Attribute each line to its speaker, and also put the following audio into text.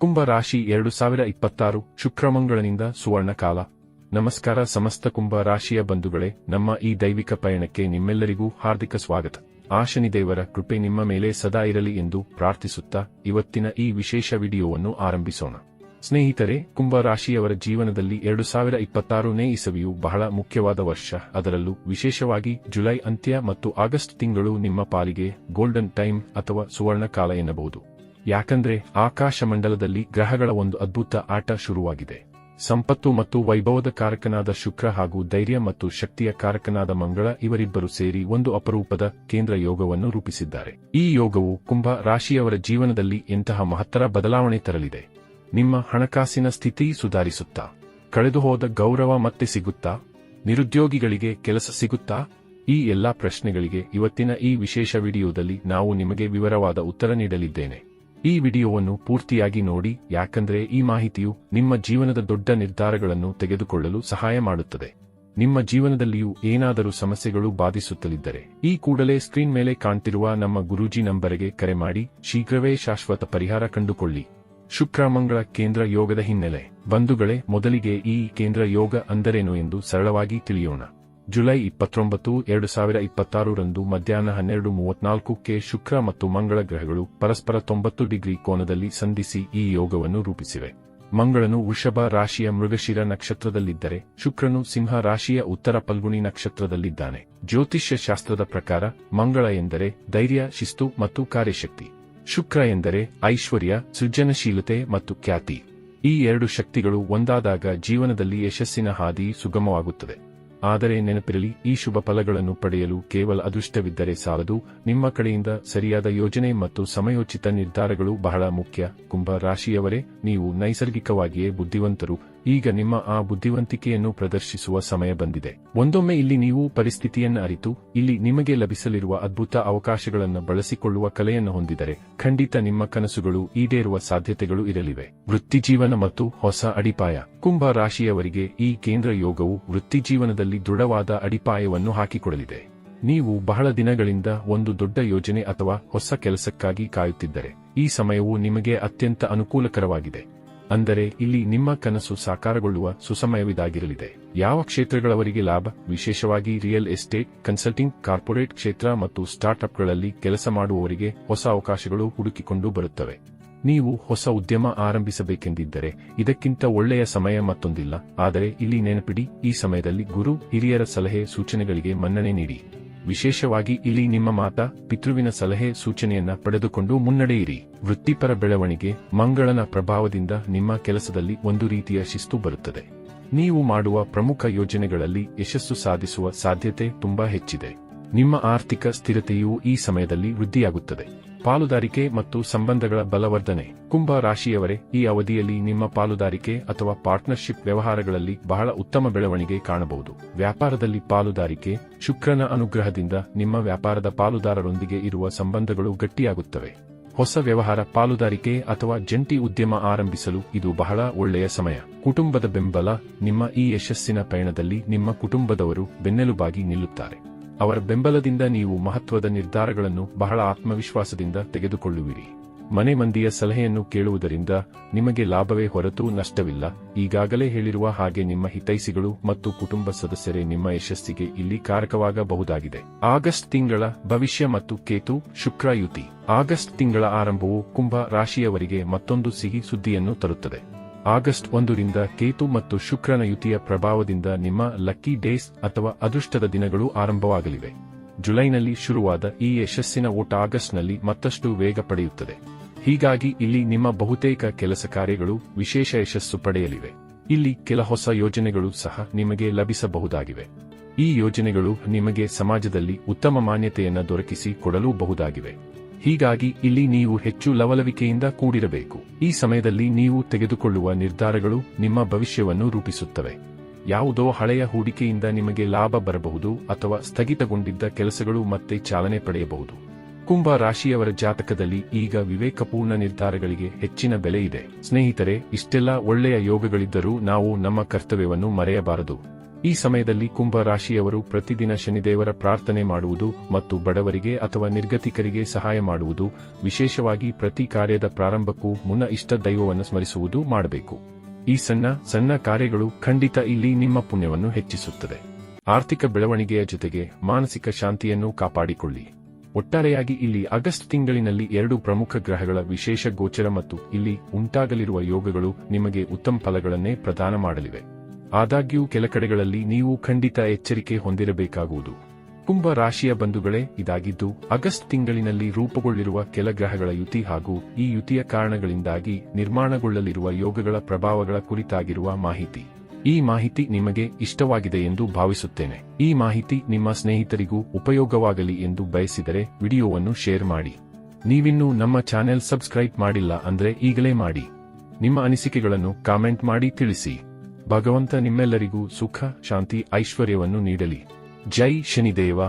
Speaker 1: ಕುಂಭ ರಾಶಿ 2026 ಶುಕ್ರಮಂಗಳನಿಂದ ಸುವರ್ಣ ಕಾಲ. ನಮಸ್ಕಾರ ಸಮಸ್ತ ಕುಂಭ ರಾಶಿಯ ಬಂಧುಗಳೇ, ನಮ್ಮ ಈ ದೈವಿಕ ಪಯಣಕ್ಕೆ ನಿಮ್ಮೆಲ್ಲರಿಗೂ ಹಾರ್ದಿಕ ಸ್ವಾಗತ. ಆ ಶನಿದೇವರ ಕೃಪೆ ನಿಮ್ಮ ಮೇಲೆ ಸದಾ ಇರಲಿ ಎಂದು ಪ್ರಾರ್ಥಿಸುತ್ತಾ ಇವತ್ತಿನ ಈ ವಿಶೇಷ ವಿಡಿಯೋವನ್ನು ಆರಂಭಿಸೋಣ. ಸ್ನೇಹಿತರೆ, ಕುಂಭ ರಾಶಿಯವರ ಜೀವನದಲ್ಲಿ 2026ನೇ ಇಸವಿಯು ಬಹಳ ಮುಖ್ಯವಾದ ವರ್ಷ. ಅದರಲ್ಲೂ ವಿಶೇಷವಾಗಿ ಜುಲೈ ಅಂತ್ಯ ಮತ್ತು ಆಗಸ್ಟ್ ತಿಂಗಳು ನಿಮ್ಮ ಪಾಲಿಗೆ ಗೋಲ್ಡನ್ ಟೈಮ್ ಅಥವಾ ಸುವರ್ಣ ಕಾಲ ಎನ್ನಬಹುದು. ಯಾಕಂದ್ರೆ ಆಕಾಶಮಂಡಲದಲ್ಲಿ ಗ್ರಹಗಳ ಒಂದು ಅದ್ಭುತ ಆಟ ಶುರುವಾಗಿದೆ. ಸಂಪತ್ತು ಮತ್ತು ವೈಭವದ ಕಾರಕನಾದ ಶುಕ್ರ ಹಾಗೂ ಧೈರ್ಯ ಮತ್ತು ಶಕ್ತಿಯ ಕಾರಕನಾದ ಮಂಗಳ ಇವರಿಬ್ಬರು ಸೇರಿ ಒಂದು ಅಪರೂಪದ ಕೇಂದ್ರ ಯೋಗವನ್ನು ರೂಪಿಸಿದ್ದಾರೆ. ಈ ಯೋಗವು ಕುಂಭ ರಾಶಿಯವರ ಜೀವನದಲ್ಲಿ ಎಂತಹ ಮಹತ್ತರ ಬದಲಾವಣೆ ತರಲಿದೆ. ನಿಮ್ಮ ಹಣಕಾಸಿನ ಸ್ಥಿತಿ ಸುಧಾರಿಸುತ್ತಾ? ಕಳೆದುಹೋದ ಗೌರವ ಮತ್ತೆ ಸಿಗುತ್ತಾ? ನಿರುದ್ಯೋಗಿಗಳಿಗೆ ಕೆಲಸ ಸಿಗುತ್ತಾ? ಈ ಎಲ್ಲಾ ಪ್ರಶ್ನೆಗಳಿಗೆ ಇವತ್ತಿನ ಈ ವಿಶೇಷ ವಿಡಿಯೋದಲ್ಲಿ ನಾವು ನಿಮಗೆ ವಿವರವಾದ ಉತ್ತರ ನೀಡಲಿದ್ದೇನೆ. ಈ ವಿಡಿಯೋವನ್ನು ಪೂರ್ತಿಯಾಗಿ ನೋಡಿ, ಯಾಕಂದ್ರೆ ಈ ಮಾಹಿತಿಯು ನಿಮ್ಮ ಜೀವನದ ದೊಡ್ಡ ನಿರ್ಧಾರಗಳನ್ನು ತೆಗೆದುಕೊಳ್ಳಲು ಸಹಾಯ ಮಾಡುತ್ತದೆ. ನಿಮ್ಮ ಜೀವನದಲ್ಲಿಯೂ ಏನಾದರೂ ಸಮಸ್ಯೆಗಳು ಬಾಧಿಸುತ್ತಲಿದ್ದರೆ ಈ ಕೂಡಲೇ ಸ್ಕ್ರೀನ್ ಮೇಲೆ ಕಾಣ್ತಿರುವ ನಮ್ಮ ಗುರೂಜಿ ನಂಬರಿಗೆ ಕರೆ ಮಾಡಿ ಶೀಘ್ರವೇ ಶಾಶ್ವತ ಪರಿಹಾರ ಕಂಡುಕೊಳ್ಳಿ. ಶುಕ್ರ ಮಂಗಳ ಕೇಂದ್ರ ಯೋಗದ ಹಿನ್ನೆಲೆ. ಬಂಧುಗಳೇ, ಮೊದಲಿಗೆ ಈ ಕೇಂದ್ರ ಯೋಗ ಅಂದರೇನು ಎಂದು ಸರಳವಾಗಿ ತಿಳಿಯೋಣ. ಜುಲೈ 29, 2026 ರಂದು ಮಧ್ಯಾಹ್ನ 12:34ಕ್ಕೆ ಶುಕ್ರ ಮತ್ತು ಮಂಗಳ ಗ್ರಹಗಳು ಪರಸ್ಪರ 90 ಡಿಗ್ರಿ ಕೋನದಲ್ಲಿ ಸಂಧಿಸಿ ಈ ಯೋಗವನ್ನು ರೂಪಿಸಿವೆ. ಮಂಗಳನು ವೃಷಭ ರಾಶಿಯ ಮೃಗಶಿರ ನಕ್ಷತ್ರದಲ್ಲಿದ್ದರೆ, ಶುಕ್ರನು ಸಿಂಹ ರಾಶಿಯ ಉತ್ತರ ಫಲ್ಗುಣಿ ನಕ್ಷತ್ರದಲ್ಲಿದ್ದಾನೆ. ಜ್ಯೋತಿಷ್ಯ ಶಾಸ್ತ್ರದ ಪ್ರಕಾರ ಮಂಗಳ ಎಂದರೆ ಧೈರ್ಯ, ಶಿಸ್ತು ಮತ್ತು ಕಾರ್ಯಶಕ್ತಿ. ಶುಕ್ರ ಎಂದರೆ ಐಶ್ವರ್ಯ, ಸೃಜನಶೀಲತೆ ಮತ್ತು ಖ್ಯಾತಿ. ಈ ಎರಡು ಶಕ್ತಿಗಳು ಒಂದಾದಾಗ ಜೀವನದಲ್ಲಿ ಯಶಸ್ಸಿನ ಹಾದಿ ಸುಗಮವಾಗುತ್ತದೆ. ಆದರೆ ನೆನಪಿರಲಿ, ಈ ಶುಭ ಫಲಗಳನ್ನು ಪಡೆಯಲು ಕೇವಲ ಅದೃಷ್ಟವಿದ್ದರೆ ಸಾಲದು. ನಿಮ್ಮ ಕಡೆಯಿಂದ ಸರಿಯಾದ ಯೋಜನೆ ಮತ್ತು ಸಮಯೋಚಿತ ನಿರ್ಧಾರಗಳು ಬಹಳ ಮುಖ್ಯ. ಕುಂಭ ರಾಶಿಯವರೇ, ನೀವು ನೈಸರ್ಗಿಕವಾಗಿಯೇ ಬುದ್ಧಿವಂತರು. ಈಗ ನಿಮ್ಮ ಆ ಬುದ್ಧಿವಂತಿಕೆಯನ್ನು ಪ್ರದರ್ಶಿಸುವ ಸಮಯ ಬಂದಿದೆ. ಒಂದೊಮ್ಮೆ ಇಲ್ಲಿ ನೀವು ಪರಿಸ್ಥಿತಿಯನ್ನು ಅರಿತು ಇಲ್ಲಿ ನಿಮಗೆ ಲಭಿಸಲಿರುವ ಅದ್ಭುತ ಅವಕಾಶಗಳನ್ನು ಬಳಸಿಕೊಳ್ಳುವ ಕಲೆಯನ್ನು ಹೊಂದಿದರೆ ಖಂಡಿತ ನಿಮ್ಮ ಕನಸುಗಳು ಈಡೇರುವ ಸಾಧ್ಯತೆಗಳು ಇರಲಿವೆ. ವೃತ್ತಿಜೀವನ ಮತ್ತು ಹೊಸ ಅಡಿಪಾಯ. ಕುಂಭ ರಾಶಿಯವರಿಗೆ ಈ ಕೇಂದ್ರ ಯೋಗವು ವೃತ್ತಿಜೀವನದಲ್ಲಿ ದೃಢವಾದ ಅಡಿಪಾಯವನ್ನು ಹಾಕಿಕೊಡಲಿದೆ. ನೀವು ಬಹಳ ದಿನಗಳಿಂದ ಒಂದು ದೊಡ್ಡ ಯೋಜನೆ ಅಥವಾ ಹೊಸ ಕೆಲಸಕ್ಕಾಗಿ ಕಾಯುತ್ತಿದ್ದರೆ ಈ ಸಮಯವು ನಿಮಗೆ ಅತ್ಯಂತ ಅನುಕೂಲಕರವಾಗಿದೆ. ಅಂದರೆ ಇಲ್ಲಿ ನಿಮ್ಮ ಕನಸು ಸಾಕಾರಗೊಳ್ಳುವ ಸುಸಮಯವಿದಾಗಿರಲಿದೆ. ಯಾವ ಕ್ಷೇತ್ರಗಳವರಿಗೆ ಲಾಭ? ವಿಶೇಷವಾಗಿ ರಿಯಲ್ ಎಸ್ಟೇಟ್, ಕನ್ಸಲ್ಟಿಂಗ್, ಕಾರ್ಪೊರೇಟ್ ಕ್ಷೇತ್ರ ಮತ್ತು ಸ್ಟಾರ್ಟ್ಅಪ್ಗಳಲ್ಲಿ ಕೆಲಸ ಮಾಡುವವರಿಗೆ ಹೊಸ ಅವಕಾಶಗಳು ಹುಡುಕಿಕೊಂಡು ಬರುತ್ತವೆ. ನೀವು ಹೊಸ ಉದ್ಯಮ ಆರಂಭಿಸಬೇಕೆಂದಿದ್ದರೆ ಇದಕ್ಕಿಂತ ಒಳ್ಳೆಯ ಸಮಯ ಮತ್ತೊಂದಿಲ್ಲ. ಆದರೆ ಇಲ್ಲಿ ನೆನಪಿಡಿ, ಈ ಸಮಯದಲ್ಲಿ ಗುರು ಹಿರಿಯರ ಸಲಹೆ ಸೂಚನೆಗಳಿಗೆ ಮನ್ನಣೆ ನೀಡಿ. ವಿಶೇಷವಾಗಿ ಇಲ್ಲಿ ನಿಮ್ಮ ಮಾತಾ ಪಿತೃವಿನ ಸಲಹೆ ಸೂಚನೆಯನ್ನ ಪಡೆದುಕೊಂಡು ಮುನ್ನಡೆಯಿರಿ. ವೃತ್ತಿಪರ ಬೆಳವಣಿಗೆ. ಮಂಗಳನ ಪ್ರಭಾವದಿಂದ ನಿಮ್ಮ ಕೆಲಸದಲ್ಲಿ ಒಂದು ರೀತಿಯ ಶಿಸ್ತು ಬರುತ್ತದೆ. ನೀವು ಮಾಡುವ ಪ್ರಮುಖ ಯೋಜನೆಗಳಲ್ಲಿ ಯಶಸ್ಸು ಸಾಧಿಸುವ ಸಾಧ್ಯತೆ ತುಂಬಾ ಹೆಚ್ಚಿದೆ. ನಿಮ್ಮ ಆರ್ಥಿಕ ಸ್ಥಿರತೆಯೂ ಈ ಸಮಯದಲ್ಲಿ ವೃದ್ಧಿಯಾಗುತ್ತದೆ. ಪಾಲುದಾರಿಕೆ ಮತ್ತು ಸಂಬಂಧಗಳ ಬಲವರ್ಧನೆ. ಕುಂಭ ರಾಶಿಯವರೇ, ಈ ಅವಧಿಯಲ್ಲಿ ನಿಮ್ಮ ಪಾಲುದಾರಿಕೆ ಅಥವಾ ಪಾರ್ಟ್ನರ್ಶಿಪ್ ವ್ಯವಹಾರಗಳಲ್ಲಿ ಬಹಳ ಉತ್ತಮ ಬೆಳವಣಿಗೆ ಕಾಣಬಹುದು. ವ್ಯಾಪಾರದಲ್ಲಿ ಪಾಲುದಾರಿಕೆ. ಶುಕ್ರನ ಅನುಗ್ರಹದಿಂದ ನಿಮ್ಮ ವ್ಯಾಪಾರದ ಪಾಲುದಾರರೊಂದಿಗೆ ಇರುವ ಸಂಬಂಧಗಳು ಗಟ್ಟಿಯಾಗುತ್ತವೆ. ಹೊಸ ವ್ಯವಹಾರ, ಪಾಲುದಾರಿಕೆ ಅಥವಾ ಜಂಟಿ ಉದ್ಯಮ ಆರಂಭಿಸಲು ಇದು ಬಹಳ ಒಳ್ಳೆಯ ಸಮಯ. ಕುಟುಂಬದ ಬೆಂಬಲ. ನಿಮ್ಮ ಈ ಯಶಸ್ಸಿನ ಪಯಣದಲ್ಲಿ ನಿಮ್ಮ ಕುಟುಂಬದವರು ಬೆನ್ನೆಲುಬಾಗಿ ನಿಲ್ಲುತ್ತಾರೆ. ಅವರ ಬೆಂಬಲದಿಂದ ನೀವು ಮಹತ್ವದ ನಿರ್ಧಾರಗಳನ್ನು ಬಹಳ ಆತ್ಮವಿಶ್ವಾಸದಿಂದ ತೆಗೆದುಕೊಳ್ಳುವಿರಿ. ಮನೆ ಮಂದಿಯ ಸಲಹೆಯನ್ನು ಕೇಳುವುದರಿಂದ ನಿಮಗೆ ಲಾಭವೇ ಹೊರತು ನಷ್ಟವಿಲ್ಲ. ಈಗಾಗಲೇ ಹೇಳಿರುವ ಹಾಗೆ ನಿಮ್ಮ ಹಿತೈಷಿಗಳು ಮತ್ತು ಕುಟುಂಬ ಸದಸ್ಯರೇ ನಿಮ್ಮ ಯಶಸ್ಸಿಗೆ ಇಲ್ಲಿ ಕಾರಕವಾಗಬಹುದಾಗಿದೆ. ಆಗಸ್ಟ್ ತಿಂಗಳ ಭವಿಷ್ಯ ಮತ್ತು ಕೇತು ಶುಕ್ರ ಯುತಿ. ಆಗಸ್ಟ್ ತಿಂಗಳ ಆರಂಭವು ಕುಂಭ ರಾಶಿಯವರಿಗೆ ಮತ್ತೊಂದು ಸಿಹಿ ಸುದ್ದಿಯನ್ನು ತರುತ್ತದೆ. ಆಗಸ್ಟ್ 1ರಿಂದ ಕೇತು ಮತ್ತು ಶುಕ್ರನ ಯುತಿಯ ಪ್ರಭಾವದಿಂದ ನಿಮ್ಮ ಲಕ್ಕಿ ಡೇಸ್ ಅಥವಾ ಅದೃಷ್ಟದ ದಿನಗಳು ಆರಂಭವಾಗಲಿವೆ. ಜುಲೈನಲ್ಲಿ ಶುರುವಾದ ಈ ಯಶಸ್ಸಿನ ಓಟ ಆಗಸ್ಟ್ನಲ್ಲಿ ಮತ್ತಷ್ಟು ವೇಗ ಪಡೆಯುತ್ತದೆ. ಹೀಗಾಗಿ ಇಲ್ಲಿ ನಿಮ್ಮ ಬಹುತೇಕ ಕೆಲಸ ಕಾರ್ಯಗಳು ವಿಶೇಷ ಯಶಸ್ಸು ಪಡೆಯಲಿವೆ. ಇಲ್ಲಿ ಕೆಲ ಹೊಸ ಯೋಜನೆಗಳು ಸಹ ನಿಮಗೆ ಲಭಿಸಬಹುದಾಗಿವೆ. ಈ ಯೋಜನೆಗಳು ನಿಮಗೆ ಸಮಾಜದಲ್ಲಿ ಉತ್ತಮ ಮಾನ್ಯತೆಯನ್ನು ದೊರಕಿಸಿ ಕೊಡಲೂ ಬಹುದಾಗಿವೆ. ಹೀಗಾಗಿ ಇಲ್ಲಿ ನೀವು ಹೆಚ್ಚು ಲವಲವಿಕೆಯಿಂದ ಕೂಡಿರಬೇಕು. ಈ ಸಮಯದಲ್ಲಿ ನೀವು ತೆಗೆದುಕೊಳ್ಳುವ ನಿರ್ಧಾರಗಳು ನಿಮ್ಮ ಭವಿಷ್ಯವನ್ನು ರೂಪಿಸುತ್ತವೆ. ಯಾವುದೋ ಹಳೆಯ ಹೂಡಿಕೆಯಿಂದ ನಿಮಗೆ ಲಾಭ ಬರಬಹುದು ಅಥವಾ ಸ್ಥಗಿತಗೊಂಡಿದ್ದ ಕೆಲಸಗಳು ಮತ್ತೆ ಚಾಲನೆ ಪಡೆಯಬಹುದು. ಕುಂಭ ರಾಶಿಯವರ ಜಾತಕದಲ್ಲಿ ಈಗ ವಿವೇಕಪೂರ್ಣ ನಿರ್ಧಾರಗಳಿಗೆ ಹೆಚ್ಚಿನ ಬೆಲೆ ಇದೆ. ಸ್ನೇಹಿತರೆ, ಇಷ್ಟೆಲ್ಲ ಒಳ್ಳೆಯ ಯೋಗಗಳಿದ್ದರೂ ನಾವು ನಮ್ಮ ಕರ್ತವ್ಯವನ್ನು ಮರೆಯಬಾರದು. ಈ ಸಮಯದಲ್ಲಿ ಕುಂಭ ರಾಶಿಯವರು ಪ್ರತಿದಿನ ಶನಿದೇವರ ಪ್ರಾರ್ಥನೆ ಮಾಡುವುದು ಮತ್ತು ಬಡವರಿಗೆ ಅಥವಾ ನಿರ್ಗತಿಕರಿಗೆ ಸಹಾಯ ಮಾಡುವುದು, ವಿಶೇಷವಾಗಿ ಪ್ರತಿ ಕಾರ್ಯದ ಪ್ರಾರಂಭಕ್ಕೂ ಮುನ್ನ ಇಷ್ಟ ದೈವವನ್ನು ಸ್ಮರಿಸುವುದು ಮಾಡಬೇಕು. ಈ ಸಣ್ಣ ಕಾರ್ಯಗಳು ಖಂಡಿತ ಇಲ್ಲಿ ನಿಮ್ಮ ಪುಣ್ಯವನ್ನು ಹೆಚ್ಚಿಸುತ್ತದೆ. ಆರ್ಥಿಕ ಬೆಳವಣಿಗೆಯ ಜೊತೆಗೆ ಮಾನಸಿಕ ಶಾಂತಿಯನ್ನು ಕಾಪಾಡಿಕೊಳ್ಳಿ. ಒಟ್ಟಾರೆಯಾಗಿ ಇಲ್ಲಿ ಆಗಸ್ಟ್ ತಿಂಗಳಿನಲ್ಲಿ 2 ಪ್ರಮುಖ ಗ್ರಹಗಳ ವಿಶೇಷ ಗೋಚರ ಮತ್ತು ಇಲ್ಲಿ ಉಂಟಾಗಲಿರುವ ಯೋಗಗಳು ನಿಮಗೆ ಉತ್ತಮ ಫಲಗಳನ್ನೇ ಪ್ರದಾನ ಮಾಡಲಿವೆ. ಆದಾಗ್ಯೂ ಕೆಲ ಕಡೆಗಳಲ್ಲಿ ನೀವು ಖಂಡಿತ ಎಚ್ಚರಿಕೆ ಹೊಂದಿರಬೇಕಾಗುವುದು. ಕುಂಭ ರಾಶಿಯ ಬಂಧುಗಳೇ, ಇದಾಗಿದ್ದು ಆಗಸ್ಟ್ ತಿಂಗಳಿನಲ್ಲಿ ರೂಪುಗೊಳ್ಳಿರುವ ಕೆಲ ಗ್ರಹಗಳ ಯುತಿ ಹಾಗೂ ಈ ಯುತಿಯ ಕಾರಣಗಳಿಂದಾಗಿ ನಿರ್ಮಾಣಗೊಳ್ಳಲಿರುವ ಯೋಗಗಳ ಪ್ರಭಾವಗಳ ಕುರಿತಾಗಿರುವ ಮಾಹಿತಿ. ಈ ಮಾಹಿತಿ ನಿಮಗೆ ಇಷ್ಟವಾಗಿದೆ ಎಂದು ಭಾವಿಸುತ್ತೇನೆ. ಈ ಮಾಹಿತಿ ನಿಮ್ಮ ಸ್ನೇಹಿತರಿಗೂ ಉಪಯೋಗವಾಗಲಿ ಎಂದು ಬಯಸಿದರೆ ವಿಡಿಯೋವನ್ನು ಶೇರ್ ಮಾಡಿ. ನೀವಿನ್ನೂ ನಮ್ಮ ಚಾನೆಲ್ ಸಬ್ಸ್ಕ್ರೈಬ್ ಮಾಡಿಲ್ಲ ಅಂದ್ರೆ ಈಗಲೇ ಮಾಡಿ. ನಿಮ್ಮ ಅನಿಸಿಕೆಗಳನ್ನು ಕಾಮೆಂಟ್ ಮಾಡಿ ತಿಳಿಸಿ. ಭಗವಂತ ನಿಮ್ಮೆಲ್ಲರಿಗೂ ಸುಖ, ಶಾಂತಿ, ಐಶ್ವರ್ಯವನ್ನು ನೀಡಲಿ. ಜೈ ಶನಿದೇವ.